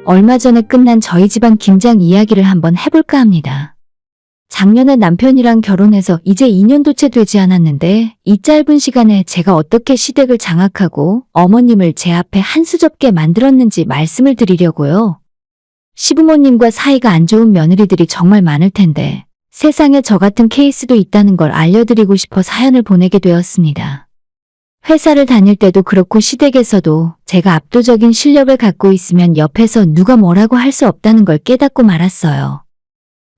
얼마 전에 끝난 저희 집안 김장 이야기를 한번 해볼까 합니다. 작년에 남편이랑 결혼해서 이제 2년도 채 되지 않았는데 이 짧은 시간에 제가 어떻게 시댁을 장악하고 어머님을 제 앞에 한 수 접게 만들었는지 말씀을 드리려고요. 시부모님과 사이가 안 좋은 며느리들이 정말 많을 텐데 세상에 저 같은 케이스도 있다는 걸 알려드리고 싶어 사연을 보내게 되었습니다. 회사를 다닐 때도 그렇고 시댁에서도 제가 압도적인 실력을 갖고 있으면 옆에서 누가 뭐라고 할 수 없다는 걸 깨닫고 말았어요.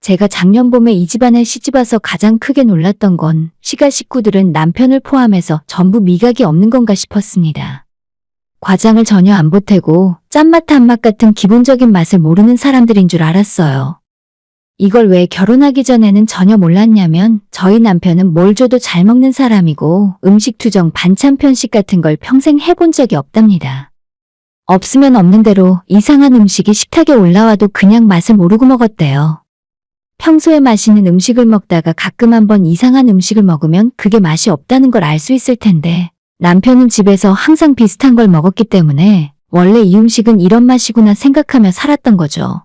제가 작년 봄에 이 집안에 시집와서 가장 크게 놀랐던 건 시가 식구들은 남편을 포함해서 전부 미각이 없는 건가 싶었습니다. 과장을 전혀 안 보태고 짠맛 단맛 같은 기본적인 맛을 모르는 사람들인 줄 알았어요. 이걸 왜 결혼하기 전에는 전혀 몰랐냐면 저희 남편은 뭘 줘도 잘 먹는 사람이고 음식 투정 반찬 편식 같은 걸 평생 해본 적이 없답니다. 없으면 없는 대로 이상한 음식이 식탁에 올라와도 그냥 맛을 모르고 먹었대요. 평소에 맛있는 음식을 먹다가 가끔 한번 이상한 음식을 먹으면 그게 맛이 없다는 걸 알 수 있을 텐데 남편은 집에서 항상 비슷한 걸 먹었기 때문에 원래 이 음식은 이런 맛이구나 생각하며 살았던 거죠.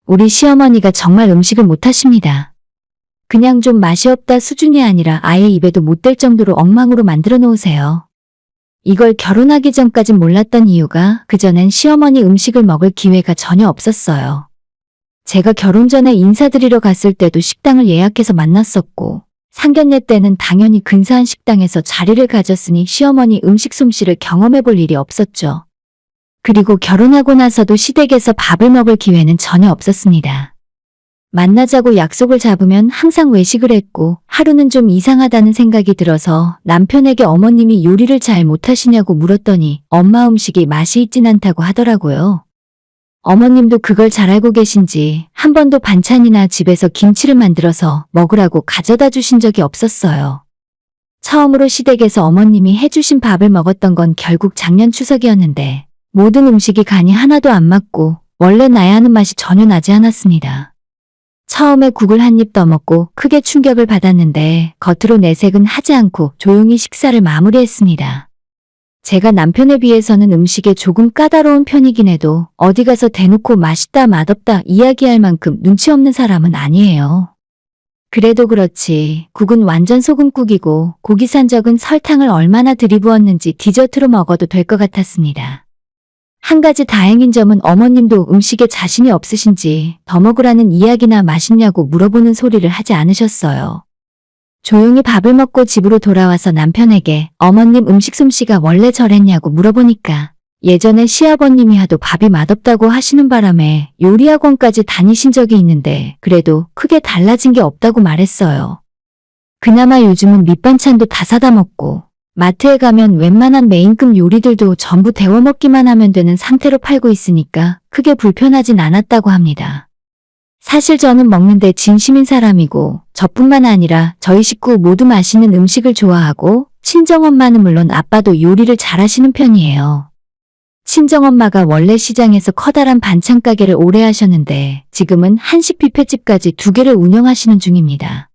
우리 시어머니가 정말 음식을 못하십니다. 그냥 좀 맛이 없다 수준이 아니라 아예 입에도 못 댈 정도로 엉망으로 만들어 놓으세요. 이걸 결혼하기 전까진 몰랐던 이유가 그전엔 시어머니 음식을 먹을 기회가 전혀 없었어요. 제가 결혼 전에 인사드리러 갔을 때도 식당을 예약해서 만났었고 상견례 때는 당연히 근사한 식당에서 자리를 가졌으니 시어머니 음식 솜씨를 경험해 볼 일이 없었죠. 그리고 결혼하고 나서도 시댁에서 밥을 먹을 기회는 전혀 없었습니다. 만나자고 약속을 잡으면 항상 외식을 했고 하루는 좀 이상하다는 생각이 들어서 남편에게 어머님이 요리를 잘 못하시냐고 물었더니 엄마 음식이 맛이 있진 않다고 하더라고요. 어머님도 그걸 잘 알고 계신지 한 번도 반찬이나 집에서 김치를 만들어서 먹으라고 가져다 주신 적이 없었어요. 처음으로 시댁에서 어머님이 해주신 밥을 먹었던 건 결국 작년 추석이었는데 모든 음식이 간이 하나도 안 맞고 원래 나야 하는 맛이 전혀 나지 않았습니다. 처음에 국을 한 입 떠먹고 크게 충격을 받았는데 겉으로 내색은 하지 않고 조용히 식사를 마무리했습니다. 제가 남편에 비해서는 음식에 조금 까다로운 편이긴 해도 어디 가서 대놓고 맛있다 맛없다 이야기할 만큼 눈치 없는 사람은 아니에요. 그래도 그렇지 국은 완전 소금국이고 고기 산적은 설탕을 얼마나 들이부었는지 디저트로 먹어도 될 것 같았습니다. 한 가지 다행인 점은 어머님도 음식에 자신이 없으신지 더 먹으라는 이야기나 맛있냐고 물어보는 소리를 하지 않으셨어요. 조용히 밥을 먹고 집으로 돌아와서 남편에게 어머님 음식 솜씨가 원래 저랬냐고 물어보니까 예전에 시아버님이 하도 밥이 맛없다고 하시는 바람에 요리학원까지 다니신 적이 있는데 그래도 크게 달라진 게 없다고 말했어요. 그나마 요즘은 밑반찬도 다 사다 먹고 마트에 가면 웬만한 메인급 요리들도 전부 데워 먹기만 하면 되는 상태로 팔고 있으니까 크게 불편하진 않았다고 합니다. 사실 저는 먹는데 진심인 사람이고 저뿐만 아니라 저희 식구 모두 맛있는 음식을 좋아하고 친정엄마는 물론 아빠도 요리를 잘하시는 편이에요. 친정엄마가 원래 시장에서 커다란 반찬 가게를 오래 하셨는데 지금은 한식 뷔페집까지 2개를 운영하시는 중입니다.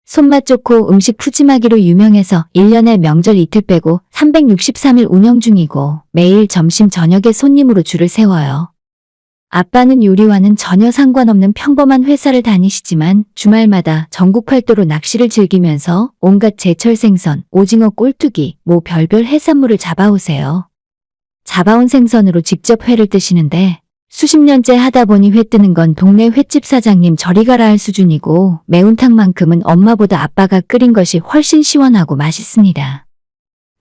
손맛 좋고 음식 푸짐하기로 유명해서 1년에 명절 이틀 빼고 363일 운영 중이고 매일 점심 저녁에 손님으로 줄을 세워요. 아빠는 요리와는 전혀 상관없는 평범한 회사를 다니시지만 주말마다 전국 팔도로 낚시를 즐기면서 온갖 제철 생선, 오징어, 꼴뚜기, 별별 해산물을 잡아오세요. 잡아온 생선으로 직접 회를 뜨시는데 수십 년째 하다 보니 회 뜨는 건 동네 횟집 사장님 저리 가라 할 수준이고 매운탕만큼은 엄마보다 아빠가 끓인 것이 훨씬 시원하고 맛있습니다.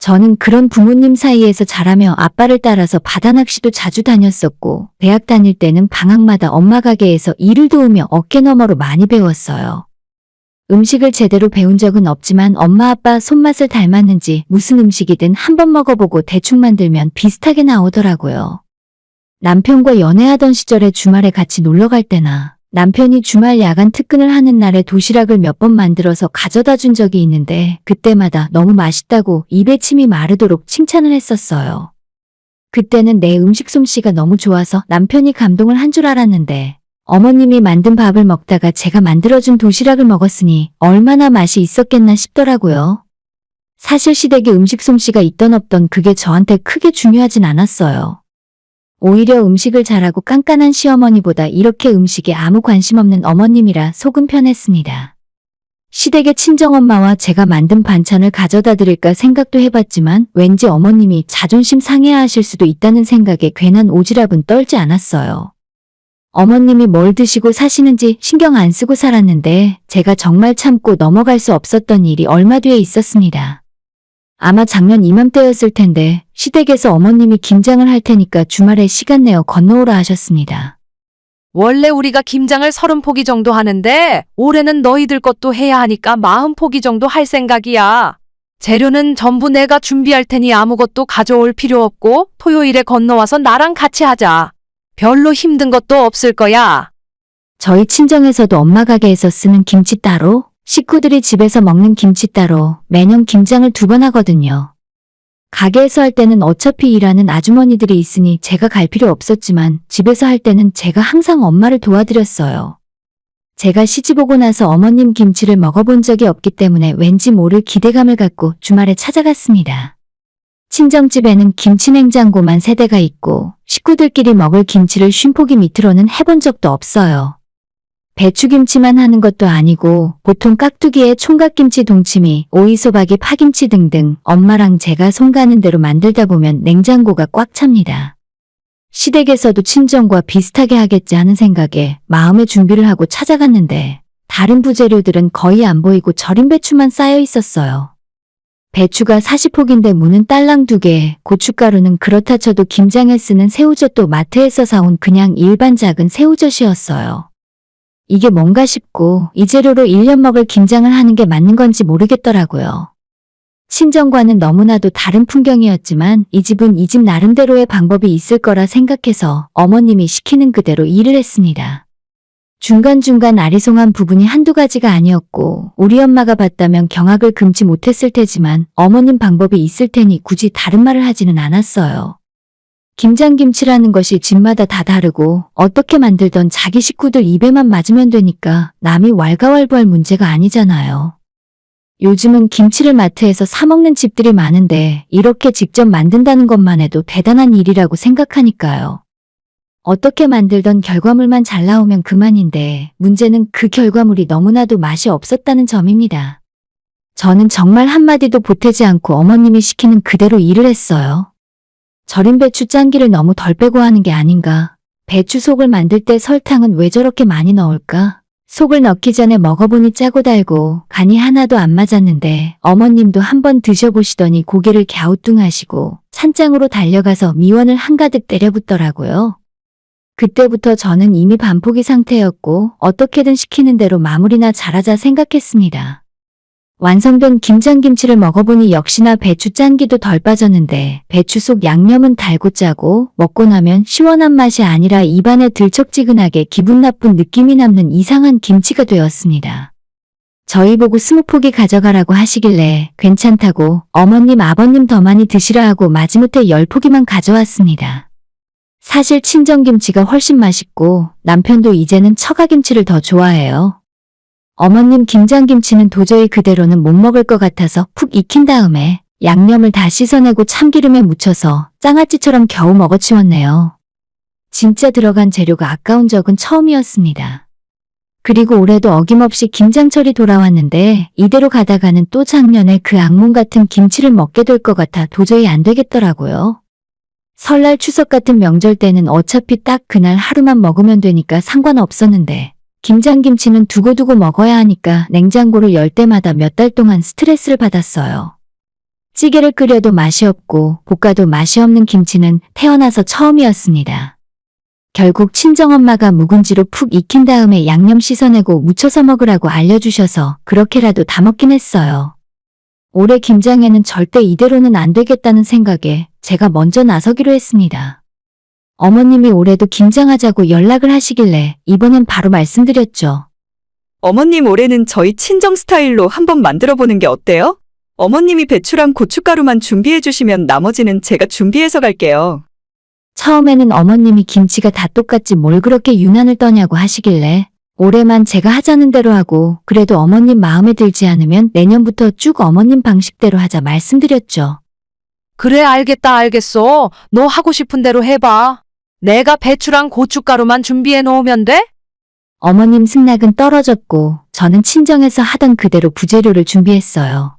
저는 그런 부모님 사이에서 자라며 아빠를 따라서 바다낚시도 자주 다녔었고 대학 다닐 때는 방학마다 엄마 가게에서 일을 도우며 어깨너머로 많이 배웠어요. 음식을 제대로 배운 적은 없지만 엄마 아빠 손맛을 닮았는지 무슨 음식이든 한번 먹어보고 대충 만들면 비슷하게 나오더라고요. 남편과 연애하던 시절에 주말에 같이 놀러갈 때나 남편이 주말 야간 특근을 하는 날에 도시락을 몇 번 만들어서 가져다 준 적이 있는데 그때마다 너무 맛있다고 입에 침이 마르도록 칭찬을 했었어요. 그때는 내 음식 솜씨가 너무 좋아서 남편이 감동을 한 줄 알았는데 어머님이 만든 밥을 먹다가 제가 만들어준 도시락을 먹었으니 얼마나 맛이 있었겠나 싶더라고요. 사실 시댁에 음식 솜씨가 있던 없던 그게 저한테 크게 중요하진 않았어요. 오히려 음식을 잘하고 깐깐한 시어머니보다 이렇게 음식에 아무 관심 없는 어머님이라 속은 편했습니다. 시댁의 친정엄마와 제가 만든 반찬을 가져다 드릴까 생각도 해봤지만 왠지 어머님이 자존심 상해하실 수도 있다는 생각에 괜한 오지랖은 떨지 않았어요. 어머님이 뭘 드시고 사시는지 신경 안 쓰고 살았는데 제가 정말 참고 넘어갈 수 없었던 일이 얼마 뒤에 있었습니다. 아마 작년 이맘때였을 텐데 시댁에서 어머님이 김장을 할 테니까 주말에 시간 내어 건너오라 하셨습니다. 원래 우리가 김장을 30포기 정도 하는데 올해는 너희들 것도 해야 하니까 40포기 정도 할 생각이야. 재료는 전부 내가 준비할 테니 아무것도 가져올 필요 없고 토요일에 건너와서 나랑 같이 하자. 별로 힘든 것도 없을 거야. 저희 친정에서도 엄마 가게에서 쓰는 김치 따로, 식구들이 집에서 먹는 김치 따로 매년 김장을 2번 하거든요. 가게에서 할 때는 어차피 일하는 아주머니들이 있으니 제가 갈 필요 없었지만 집에서 할 때는 제가 항상 엄마를 도와드렸어요. 제가 시집오고 나서 어머님 김치를 먹어본 적이 없기 때문에 왠지 모를 기대감을 갖고 주말에 찾아갔습니다. 친정집에는 김치 냉장고만 3대가 있고 식구들끼리 먹을 김치를 50포기 밑으로는 해본 적도 없어요. 배추김치만 하는 것도 아니고 보통 깍두기에 총각김치, 동치미, 오이소박이, 파김치 등등 엄마랑 제가 손 가는 대로 만들다 보면 냉장고가 꽉 찹니다. 시댁에서도 친정과 비슷하게 하겠지 하는 생각에 마음의 준비를 하고 찾아갔는데 다른 부재료들은 거의 안 보이고 절인 배추만 쌓여 있었어요. 배추가 40포기인데 무는 딸랑 2개, 고춧가루는 그렇다 쳐도 김장에 쓰는 새우젓도 마트에서 사온 그냥 일반 작은 새우젓이었어요. 이게 뭔가 싶고 이 재료로 1년 먹을 김장을 하는 게 맞는 건지 모르겠더라고요. 친정과는 너무나도 다른 풍경이었지만 이 집은 이 집 나름대로의 방법이 있을 거라 생각해서 어머님이 시키는 그대로 일을 했습니다. 중간중간 아리송한 부분이 한두 가지가 아니었고 우리 엄마가 봤다면 경악을 금치 못했을 테지만 어머님 방법이 있을 테니 굳이 다른 말을 하지는 않았어요. 김장김치라는 것이 집마다 다 다르고 어떻게 만들던 자기 식구들 입에만 맞으면 되니까 남이 왈가왈부할 문제가 아니잖아요. 요즘은 김치를 마트에서 사 먹는 집들이 많은데 이렇게 직접 만든다는 것만 해도 대단한 일이라고 생각하니까요. 어떻게 만들던 결과물만 잘 나오면 그만인데 문제는 그 결과물이 너무나도 맛이 없었다는 점입니다. 저는 정말 한마디도 보태지 않고 어머님이 시키는 그대로 일을 했어요. 절인 배추 짠기를 너무 덜 빼고 하는 게 아닌가. 배추 속을 만들 때 설탕은 왜 저렇게 많이 넣을까? 속을 넣기 전에 먹어보니 짜고 달고 간이 하나도 안 맞았는데 어머님도 한번 드셔보시더니 고개를 갸우뚱하시고 찬장으로 달려가서 미원을 한가득 때려붓더라고요. 그때부터 저는 이미 반포기 상태였고 어떻게든 시키는 대로 마무리나 잘하자 생각했습니다. 완성된 김장김치를 먹어보니 역시나 배추 짠기도 덜 빠졌는데 배추 속 양념은 달고 짜고 먹고 나면 시원한 맛이 아니라 입안에 들쩍지근하게 기분 나쁜 느낌이 남는 이상한 김치가 되었습니다. 저희 보고 20포기 가져가라고 하시길래 괜찮다고 어머님 아버님 더 많이 드시라 하고 마지못해 10포기만 가져왔습니다. 사실 친정김치가 훨씬 맛있고 남편도 이제는 처가김치를 더 좋아해요. 어머님 김장김치는 도저히 그대로는 못 먹을 것 같아서 푹 익힌 다음에 양념을 다 씻어내고 참기름에 묻혀서 장아찌처럼 겨우 먹어치웠네요. 진짜 들어간 재료가 아까운 적은 처음이었습니다. 그리고 올해도 어김없이 김장철이 돌아왔는데 이대로 가다가는 또 작년에 그 악몽 같은 김치를 먹게 될 것 같아 도저히 안 되겠더라고요. 설날 추석 같은 명절 때는 어차피 딱 그날 하루만 먹으면 되니까 상관없었는데 김장김치는 두고두고 먹어야 하니까 냉장고를 열 때마다 몇 달 동안 스트레스를 받았어요. 찌개를 끓여도 맛이 없고 볶아도 맛이 없는 김치는 태어나서 처음이었습니다. 결국 친정엄마가 묵은지로 푹 익힌 다음에 양념 씻어내고 무쳐서 먹으라고 알려주셔서 그렇게라도 다 먹긴 했어요. 올해 김장에는 절대 이대로는 안 되겠다는 생각에 제가 먼저 나서기로 했습니다. 어머님이 올해도 김장하자고 연락을 하시길래 이번엔 바로 말씀드렸죠. 어머님 올해는 저희 친정 스타일로 한번 만들어 보는 게 어때요? 어머님이 배추랑 고춧가루만 준비해 주시면 나머지는 제가 준비해서 갈게요. 처음에는 어머님이 김치가 다 똑같지 뭘 그렇게 유난을 떠냐고 하시길래 올해만 제가 하자는 대로 하고 그래도 어머님 마음에 들지 않으면 내년부터 쭉 어머님 방식대로 하자 말씀드렸죠. 그래, 알겠다, 알겠어. 너 하고 싶은 대로 해봐. 내가 배추랑 고춧가루만 준비해 놓으면 돼? 어머님 승낙은 떨어졌고 저는 친정에서 하던 그대로 부재료를 준비했어요.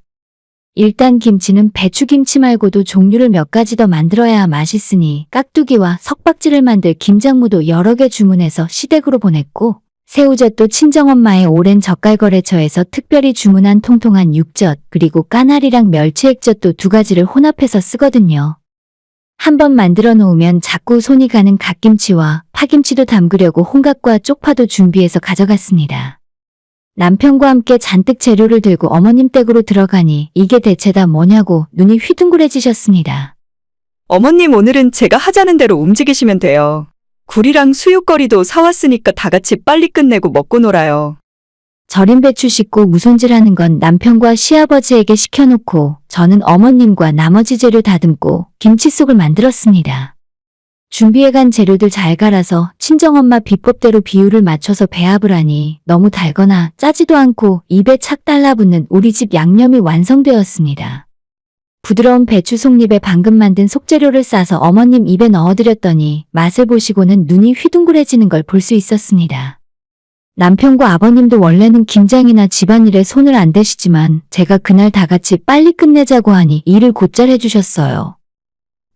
일단 김치는 배추김치 말고도 종류를 몇 가지 더 만들어야 맛있으니 깍두기와 석박지를 만들 김장무도 여러 개 주문해서 시댁으로 보냈고 새우젓도 친정엄마의 오랜 젓갈거래처에서 특별히 주문한 통통한 육젓 그리고 까나리랑 멸치액젓도 2가지를 혼합해서 쓰거든요. 한번 만들어 놓으면 자꾸 손이 가는 갓김치와 파김치도 담그려고 홍각과 쪽파도 준비해서 가져갔습니다. 남편과 함께 잔뜩 재료를 들고 어머님 댁으로 들어가니 이게 대체 다 뭐냐고 눈이 휘둥그레지셨습니다. 어머님 오늘은 제가 하자는 대로 움직이시면 돼요. 굴이랑 수육거리도 사왔으니까 다 같이 빨리 끝내고 먹고 놀아요. 절인 배추 씻고 무손질하는 건 남편과 시아버지에게 시켜놓고 저는 어머님과 나머지 재료 다듬고 김치속을 만들었습니다. 준비해간 재료들 잘 갈아서 친정엄마 비법대로 비율을 맞춰서 배합을 하니 너무 달거나 짜지도 않고 입에 착 달라붙는 우리 집 양념이 완성되었습니다. 부드러운 배추 속잎에 방금 만든 속재료를 싸서 어머님 입에 넣어드렸더니 맛을 보시고는 눈이 휘둥그레지는 걸 볼 수 있었습니다. 남편과 아버님도 원래는 김장이나 집안일에 손을 안 대시지만 제가 그날 다 같이 빨리 끝내자고 하니 일을 곧잘 해주셨어요.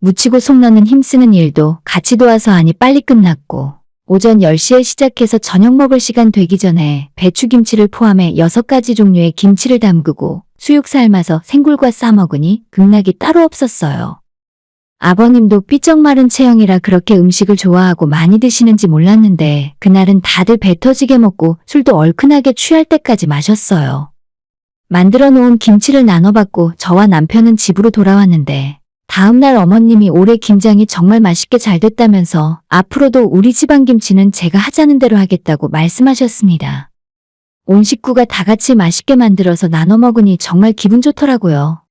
묻히고 속 넣는 힘쓰는 일도 같이 도와서 하니 빨리 끝났고 오전 10시에 시작해서 저녁 먹을 시간 되기 전에 배추김치를 포함해 6가지 종류의 김치를 담그고 수육 삶아서 생굴과 싸먹으니 극락이 따로 없었어요. 아버님도 삐쩍 마른 체형이라 그렇게 음식을 좋아하고 많이 드시는지 몰랐는데 그날은 다들 배 터지게 먹고 술도 얼큰하게 취할 때까지 마셨어요. 만들어 놓은 김치를 나눠받고 저와 남편은 집으로 돌아왔는데 다음날 어머님이 올해 김장이 정말 맛있게 잘 됐다면서 앞으로도 우리 집안 김치는 제가 하자는 대로 하겠다고 말씀하셨습니다. 온 식구가 다 같이 맛있게 만들어서 나눠 먹으니 정말 기분 좋더라고요.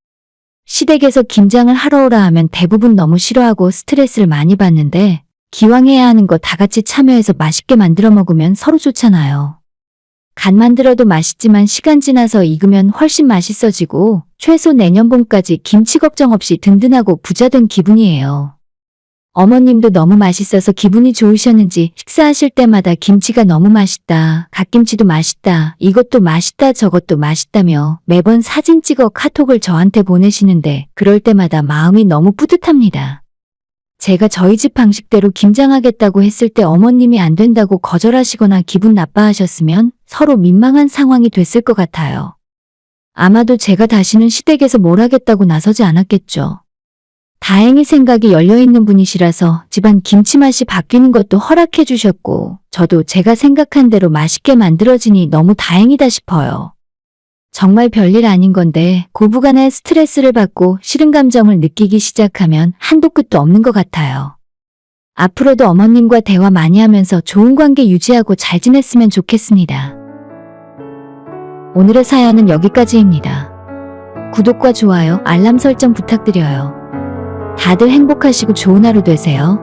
시댁에서 김장을 하러 오라 하면 대부분 너무 싫어하고 스트레스를 많이 받는데 기왕 해야 하는 거 다 같이 참여해서 맛있게 만들어 먹으면 서로 좋잖아요. 간 만들어도 맛있지만 시간 지나서 익으면 훨씬 맛있어지고 최소 내년 봄까지 김치 걱정 없이 든든하고 부자된 기분이에요. 어머님도 너무 맛있어서 기분이 좋으셨는지 식사하실 때마다 김치가 너무 맛있다, 갓김치도 맛있다, 이것도 맛있다, 저것도 맛있다며 매번 사진 찍어 카톡을 저한테 보내시는데 그럴 때마다 마음이 너무 뿌듯합니다. 제가 저희 집 방식대로 김장하겠다고 했을 때 어머님이 안 된다고 거절하시거나 기분 나빠하셨으면 서로 민망한 상황이 됐을 것 같아요. 아마도 제가 다시는 시댁에서 뭘 하겠다고 나서지 않았겠죠. 다행히 생각이 열려있는 분이시라서 집안 김치 맛이 바뀌는 것도 허락해 주셨고 저도 제가 생각한 대로 맛있게 만들어지니 너무 다행이다 싶어요. 정말 별일 아닌 건데 고부간에 스트레스를 받고 싫은 감정을 느끼기 시작하면 한도 끝도 없는 것 같아요. 앞으로도 어머님과 대화 많이 하면서 좋은 관계 유지하고 잘 지냈으면 좋겠습니다. 오늘의 사연은 여기까지입니다. 구독과 좋아요, 알람 설정 부탁드려요. 다들 행복하시고 좋은 하루 되세요.